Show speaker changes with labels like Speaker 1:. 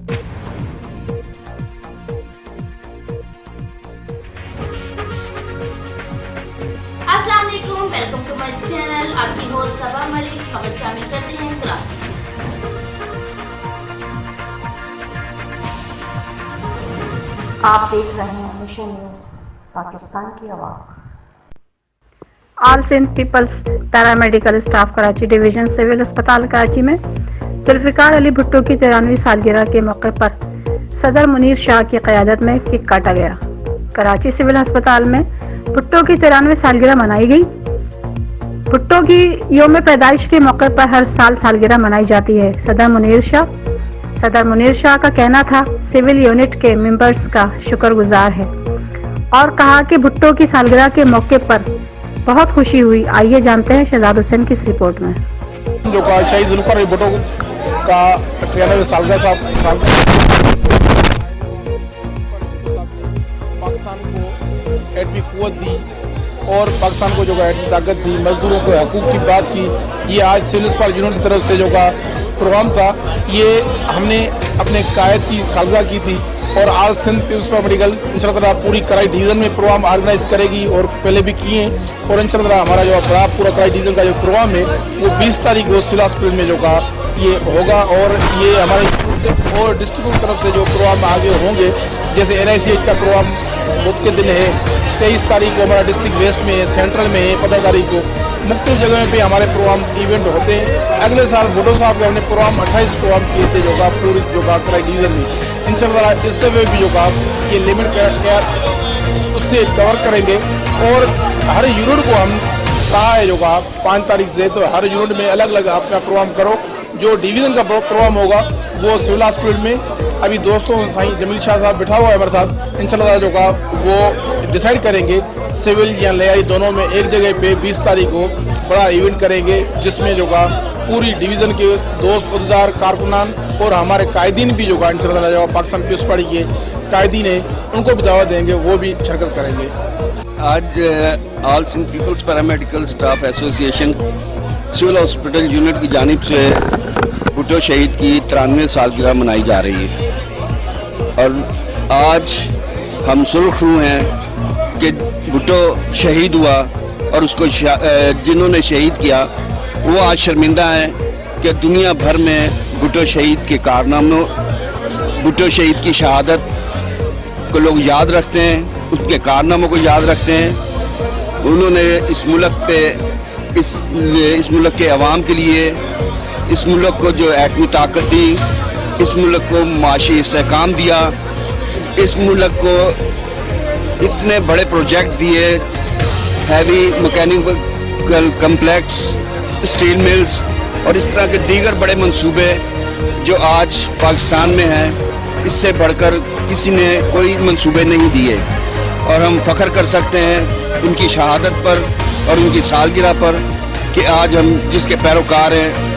Speaker 1: अस्सलाम वालेकुम, welcome to my channel. आपकी होस्ट सबा मलिक। खबर शामिल करते हैं कराची से।
Speaker 2: आप देख रहे हैं मिशन न्यूज़ पाकिस्तान की आवाज़।
Speaker 3: All Sindh people's paramedical staff Karachi division civil अस्पताल कराची में जुल्फ़िकार अली भुट्टो की 93वीं सालगिरह के मौके पर सदर मुनीर शाह की क़यादत में केक काटा गया। कराची सिविल अस्पताल में भुट्टो की 93वीं सालगिरह मनाई गई। भुट्टो की योम पैदाइश के मौके पर हर साल सालगिरह मनाई जाती है। सदर मुनीर शाह का कहना था सिविल यूनिट के मेंबर्स का शुक्रगुजार है और कहा कि भुट्टो की सालगिरह के मौके पर बहुत खुशी हुई। आइए जानते हैं शहजाद हुसैन की इस रिपोर्ट में।
Speaker 4: जो का शहीद जुल्फ़िकार अली भुट्टो का 93 सालगिरह पाकिस्तान को एटमी कुव्वत दी और पाकिस्तान को जो का एटमी ताकत दी, मजदूरों के हकूक़ की बात की। ये आज सिविल अस्पताल यूनिट की तरफ से जो का प्रोग्राम था, ये हमने अपने कायद की सालगिरह की थी और आज सिंध पीपल्स पैरामेडिकल इंशाअल्लाह पूरी कराई डिवीज़न में प्रोग्राम ऑर्गेनाइज करेगी और पहले भी किए हैं। और इंशाअल्लाह हमारा जो बड़ा पूरा कराई डिवीज़न का जो प्रोग्राम है वो 20 तारीख को सिविल हॉस्पिटल में जो का ये होगा। और ये हमारे और डिस्ट्रिक्ट की तरफ से जो प्रोग्राम आगे होंगे, जैसे NICH का प्रोग्राम बुध के दिन है, 23 तारीख को हमारा डिस्ट्रिक्ट वेस्ट में है, सेंट्रल में है, 15 तारीख को मुख्तलिफ जगह पे हमारे प्रोग्राम इवेंट होते हैं। अगले साल भुट्टो साहब के हमने प्रोग्राम 28 प्रोग्राम किए थे जो का पूरी जो का कराई डिवीज़न में। इंशाअल्लाह इस दफे भी जो का ये लिमिट उससे कवर करेंगे और हर यूनिट को हम कहा है जो का 5 तारीख से, तो हर यूनिट में अलग अलग अपना प्रोग्राम करो। जो डिवीज़न का प्रोग्राम होगा वो सिविल हॉस्पिटल में अभी दोस्तों साईं जमील शाह साहब बैठा हुआ है हमारे साथ, इंशाअल्लाह जो का वो डिसाइड करेंगे सिविल या लेआई दोनों में एक जगह पे 20 तारीख को बड़ा इवेंट करेंगे, जिसमें जो का पूरी डिवीज़न के दोस्त उद्दार कारकुनान और हमारे कायदीन भी जो का इंशाअल्लाह जो पाकिस्तान पीपल्स पार्टी के कायदीन है उनको भी दावत देंगे, वो भी शिरकत करेंगे।
Speaker 5: आज all Sindh people's paramedical staff association civil hospital unit की जानिब से भुट्टो शहीद की 93 सालगिरह मनाई जा रही है और आज हम सुर्खरू हैं कि भुट्टो शहीद हुआ और उसको जिन्होंने शहीद किया वो आज शर्मिंदा हैं कि दुनिया भर में भुट्टो शहीद के कारनामों, भुट्टो शहीद की शहादत को लोग याद रखते हैं, उसके कारनामों को याद रखते हैं। उन्होंने इस मुल्क पे इस मुल्क के अवाम के लिए, इस मुल्क को जो एटमी ताकत दी, इस मुल्क को माशी इस्तेहकाम दिया, इस मुल्क को इतने बड़े प्रोजेक्ट दिए, heavy mechanical complex, steel mills और इस तरह के दीगर बड़े मंसूबे जो आज पाकिस्तान में हैं, इससे बढ़कर किसी ने कोई मंसूबे नहीं दिए। और हम फ़ख्र कर सकते हैं उनकी शहादत पर और उनकी सालगिरह पर कि आज हम जिसके पैरोकार हैं